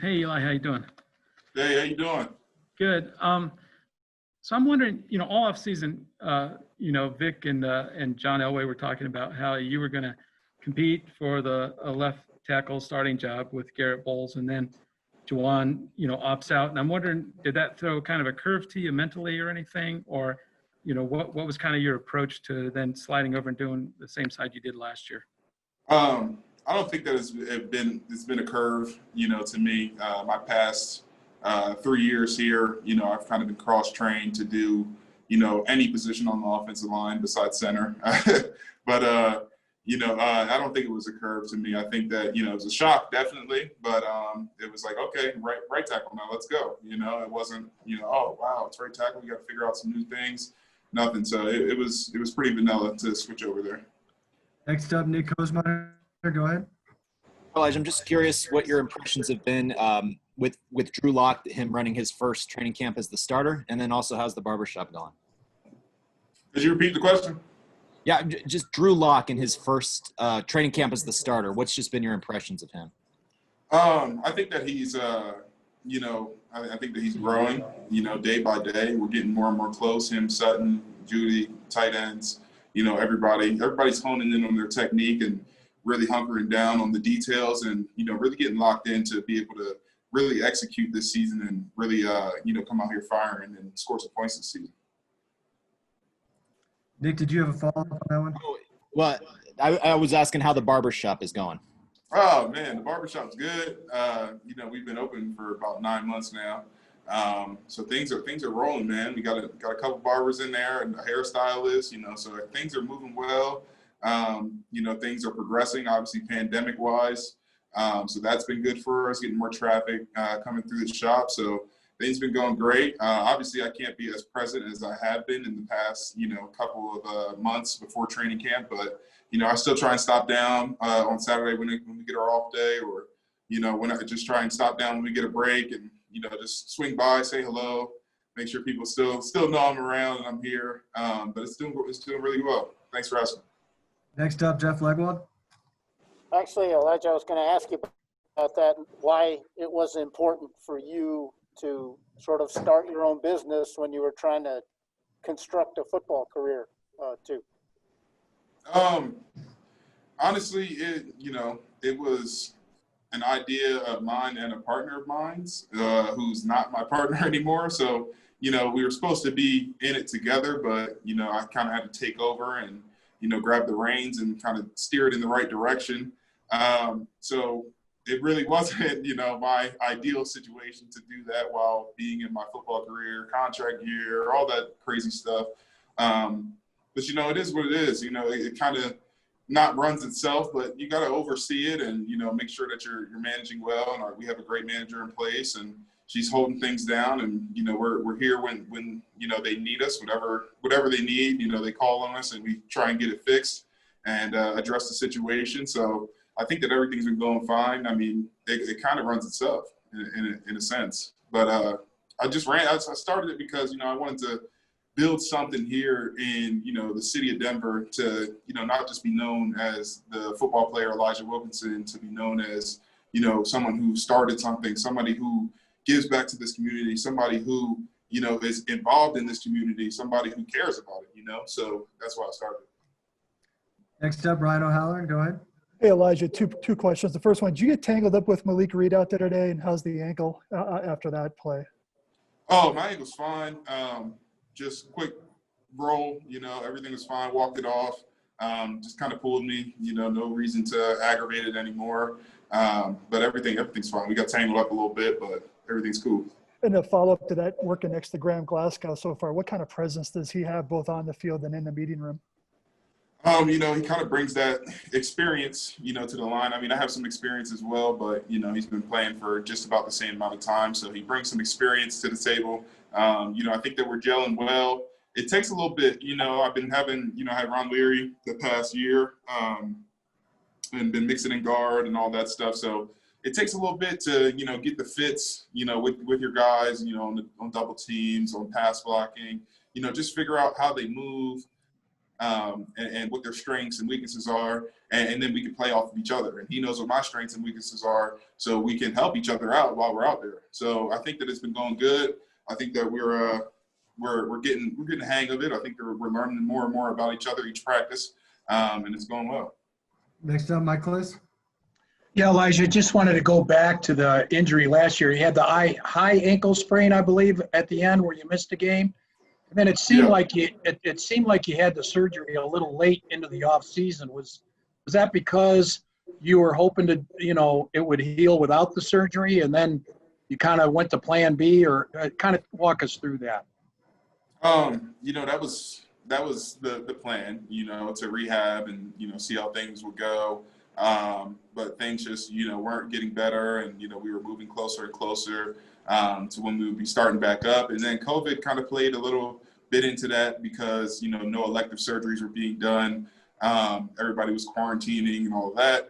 Hey Eli, how you doing? Hey, how you doing? Good. So I'm wondering, all off season, Vic and John Elway were talking about how you were going to compete for the left tackle starting job with Garrett Bolles, and then Juwan, opts out. And I'm wondering, did that throw kind of a curve to you mentally or anything, or what was kind of your approach to then sliding over and doing the same side you did last year? I don't think that it's been a curve, to me. My past 3 years here, I've kind of been cross-trained to do, any position on the offensive line besides center. But, I don't think it was a curve to me. I think that, it was a shock, definitely. But it was like, okay, right tackle now, let's go. It wasn't, oh, wow, it's right tackle. We got to figure out some new things. Nothing. So it was pretty vanilla to switch over there. Next up, Nick Kosmeyer. Go ahead. Elijah, I'm just curious what your impressions have been with Drew Lock, him running his first training camp as the starter, and then also how's the barbershop going? Could you repeat the question? Yeah, just Drew Lock in his first training camp as the starter. What's just been your impressions of him? I think that he's, I think that he's growing, day by day. We're getting more and more close. Him, Sutton, Judy, tight ends, everybody's honing in on their technique and really hunkering down on the details and, really getting locked in to be able to really execute this season and really, come out here firing and score some points this season. Nick, did you have a follow-up on that one? Well, I was asking how the barbershop is going. Oh, man, the barbershop's good. We've been open for about 9 months now. So things are rolling, man. We got a couple barbers in there and a hairstylist, so things are moving well. Things are progressing, obviously pandemic wise. So that's been good for us, getting more traffic coming through the shop. So things been going great. Obviously I can't be as present as I have been in the past, couple of months before training camp, but I still try and stop down on Saturday when we get our off day, or, when I just try and stop down when we get a break and, just swing by, say hello, make sure people still know I'm around and I'm here. But it's doing really well. Thanks for asking. Next up, Jeff Legwold. Actually, Elijah, I was going to ask you about that, why it was important for you to sort of start your own business when you were trying to construct a football career too. Honestly, it was an idea of mine and a partner of mine's who's not my partner anymore. So, we were supposed to be in it together, but, I kind of had to take over and, grab the reins and kind of steer it in the right direction. So it really wasn't, my ideal situation to do that while being in my football career, contract year, all that crazy stuff. But, it is what it is. It kind of not runs itself, but you got to oversee it and, make sure that you're managing well. And we have a great manager in place and she's holding things down. And, we're here when they need us, whatever they need, they call on us and we try and get it fixed and address the situation. So I think that everything's been going fine. I mean, it kind of runs itself in a sense. But I started it because, I wanted to build something here in, the city of Denver to, not just be known as the football player Elijah Wilkinson, to be known as, someone who started something, somebody who gives back to this community, somebody who, is involved in this community, somebody who cares about it, So that's why I started. Next up, Ryan O'Halloran. Go ahead. Hey, Elijah, two questions. The first one, did you get tangled up with Malik Reed out there today, and how's the ankle after that play? Oh, my ankle's fine. Just quick roll, everything was fine, walked it off. Just kind of pulled me, no reason to aggravate it anymore. But everything's fine. We got tangled up a little bit, but everything's cool. And a follow-up to that, working next to Graham Glasgow so far, what kind of presence does he have both on the field and in the meeting room? He kind of brings that experience, to the line. I mean, I have some experience as well, but, he's been playing for just about the same amount of time. So he brings some experience to the table. I think that we're gelling well. It takes a little bit, I've been having, I had Ron Leary the past year and been mixing in guard and all that stuff. So it takes a little bit to, get the fits, with your guys, on double teams, on pass blocking, just figure out how they move. and what their strengths and weaknesses are, and then we can play off of each other. And he knows what my strengths and weaknesses are, so we can help each other out while we're out there. So I think that it's been going good. I think that we're getting the hang of it. I think that we're learning more and more about each other each practice, and it's going well. Next up, Mike Liz. Yeah, Elijah, just wanted to go back to the injury last year. You had the high ankle sprain, I believe, at the end where you missed the game. And then it seemed like you had the surgery a little late into the off season. Was that because you were hoping to, it would heal without the surgery, and then you kind of went to plan B, or kind of walk us through that? That was the plan, to rehab and, see how things would go. But things just, weren't getting better, and, we were moving closer and closer to when we would be starting back up. And then COVID kind of played a little bit into that because, no elective surgeries were being done. Everybody was quarantining and all of that.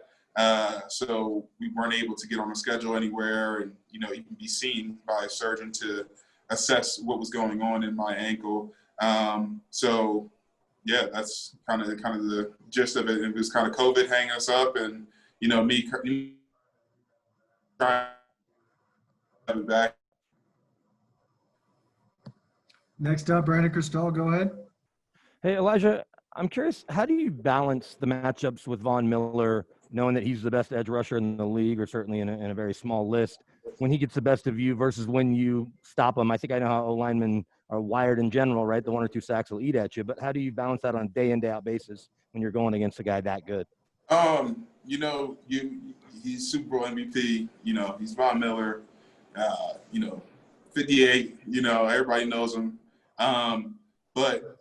So we weren't able to get on a schedule anywhere and, even be seen by a surgeon to assess what was going on in my ankle. So yeah, that's kind of the gist of it. It was kind of COVID hanging us up, and me trying to be back. Next up, Brandon Cristal, go ahead. Hey, Elijah, I'm curious, how do you balance the matchups with Von Miller, knowing that he's the best edge rusher in the league, or certainly in a very small list, when he gets the best of you versus when you stop him? I think I know how O-linemen are wired in general, right? The 1 or 2 sacks will eat at you, but how do you balance that on a day in, day out basis when you're going against a guy that good? He's Super Bowl MVP, he's Von Miller, 58, everybody knows him. But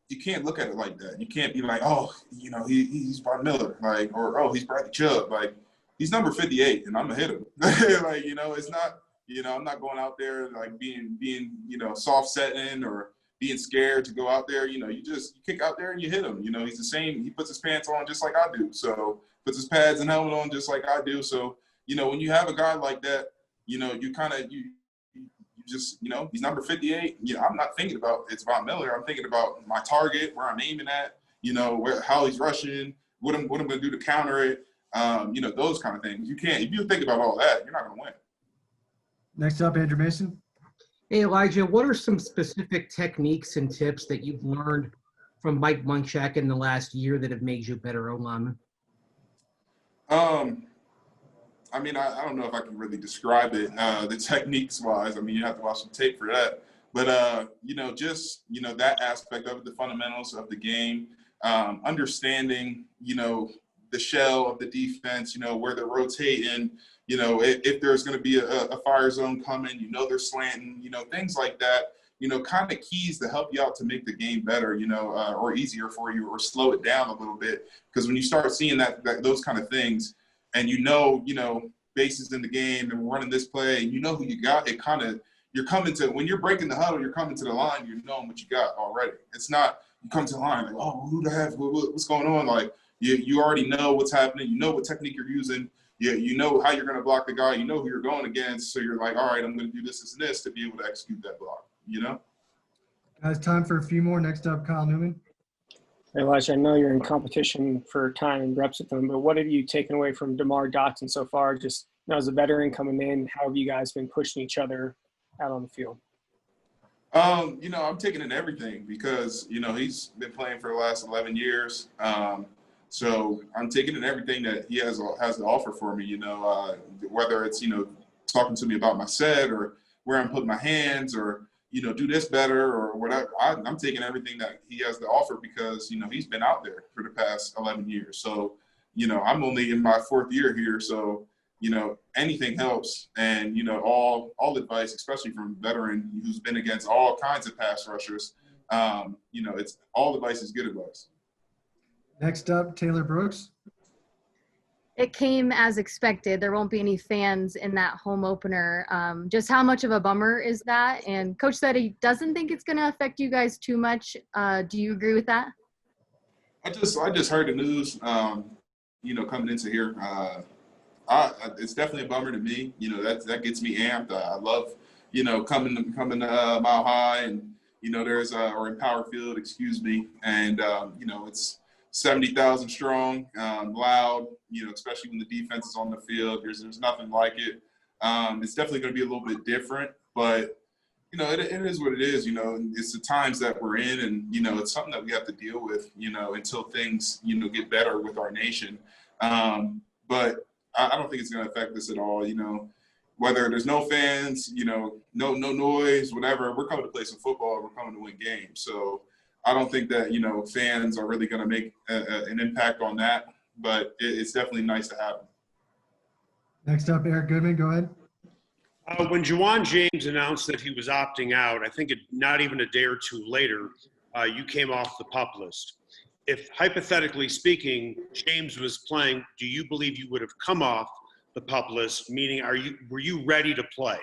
you can't look at it like that. You can't be like, oh, he's Von Miller, like, or, oh, he's Bradley Chubb. Like, he's number 58 and I'm gonna hit him. Like, it's not, I'm not going out there like being, soft setting or being scared to go out there. You kick out there and you hit him. He's the same. He puts his pants on just like I do. So puts his pads and helmet on just like I do. So, when you have a guy like that, you just, he's number 58. I'm not thinking about it's Von Miller. I'm thinking about my target, where I'm aiming at, how he's rushing, what I'm going to do to counter it. Those kind of things. If you think about all that, you're not going to win. Next up, Andrew Mason. Hey, Elijah, what are some specific techniques and tips that you've learned from Mike Munchak in the last year that have made you a better O-lineman? I don't know if I can really describe it, the techniques wise. You have to watch some tape for that. But, that aspect of it, the fundamentals of the game, understanding, the shell of the defense, where they're rotating, if there's going to be a fire zone coming, they're slanting, things like that, kind of keys to help you out to make the game better, or easier for you, or slow it down a little bit. Because when you start seeing those kind of things, and bases in the game and running this play, and who you got, it kind of, you're coming to, when you're breaking the huddle, you're coming to the line, you're knowing what you got already. It's not, you come to the line like, oh, who the heck, what's going on? Like, you already know what's happening. You know what technique you're using. You know how you're going to block the guy. You know who you're going against. So you're like, all right, I'm going to do this and this to be able to execute that block, Guys, time for a few more. Next up, Kyle Newman. Hey, Elijah, I know you're in competition for time and reps with them, but what have you taken away from DeMar Dotson so far? Just as a veteran coming in, how have you guys been pushing each other out on the field? I'm taking in everything because, he's been playing for the last 11 years. So I'm taking in everything that he has to offer for me, whether it's, talking to me about my set or where I'm putting my hands or, do this better or whatever. I'm taking everything that he has to offer because, he's been out there for the past 11 years. So, I'm only in my 4th year here. So, anything helps. And, all advice, especially from a veteran who's been against all kinds of pass rushers, it's all advice is good advice. Next up, Taylor Brooks. It came as expected. There won't be any fans in that home opener. Just how much of a bummer is that? And Coach said he doesn't think it's going to affect you guys too much. Do you agree with that? I just heard the news, coming into here. It's definitely a bummer to me. That gets me amped. I love, coming to Mile High and, there's or in Power Field, excuse me, and it's 70,000 strong, loud, especially when the defense is on the field. There's nothing like it. It's definitely going to be a little bit different, but it is what it is. It's the times that we're in, and it's something that we have to deal with, until things get better with our nation. But I don't think it's going to affect us at all. Whether there's no fans, no noise, whatever. We're coming to play some football. We're coming to win games. So I don't think that fans are really going to make an impact on that. But it's definitely nice to have them. Next up, Eric Goodman, go ahead. When Juwan James announced that he was opting out, I think not even a day or two later, you came off the PUP list. If, hypothetically speaking, James was playing, do you believe you would have come off the PUP list? Meaning, were you ready to play?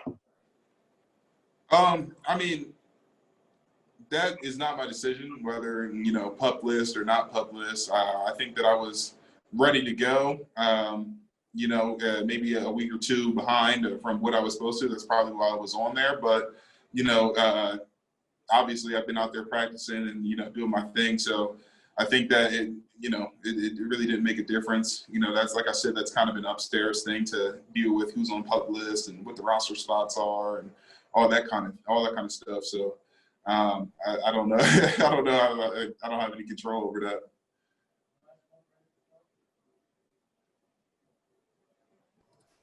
That is not my decision, whether PUP list or not PUP list. I think that I was ready to go. Maybe a week or two behind from what I was supposed to. That's probably why I was on there. But, obviously I've been out there practicing and, doing my thing. So I think that it really didn't make a difference. That's, like I said, that's kind of an upstairs thing to deal with who's on PUP list and what the roster spots are and all that kind of stuff. So I don't know. I don't have any control over that.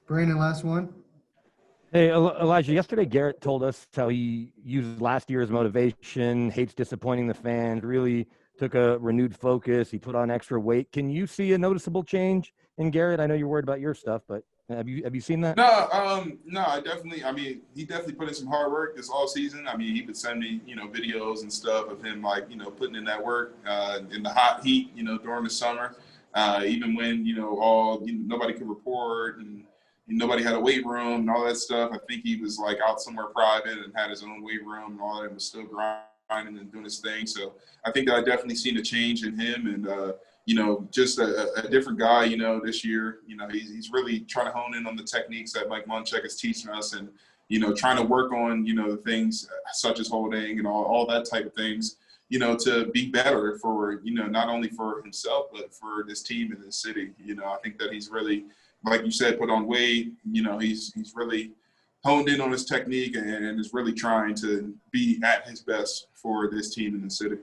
Brandon, last one. Hey, Elijah, yesterday Garrett told us how he used last year as motivation, hates disappointing the fans, really took a renewed focus. He put on extra weight. Can you see a noticeable change in Garrett? I know you're worried about your stuff, but have you seen that? No, I definitely, he definitely put in some hard work this all season. He would send me, videos and stuff of him, putting in that work in the hot heat, during the summer, even when, nobody could report and nobody had a weight room and all that stuff. I think he was out somewhere private and had his own weight room and all that, and was still grinding and doing his thing. So I think that I definitely seen a change in him, and just a different guy. This year, he's really trying to hone in on the techniques that Mike Munchak is teaching us, and trying to work on the things such as holding and all that type of things. To be better for not only for himself but for this team and this city. I think that he's really, like you said, put on weight. He's really honed in on his technique and is really trying to be at his best for this team in the city.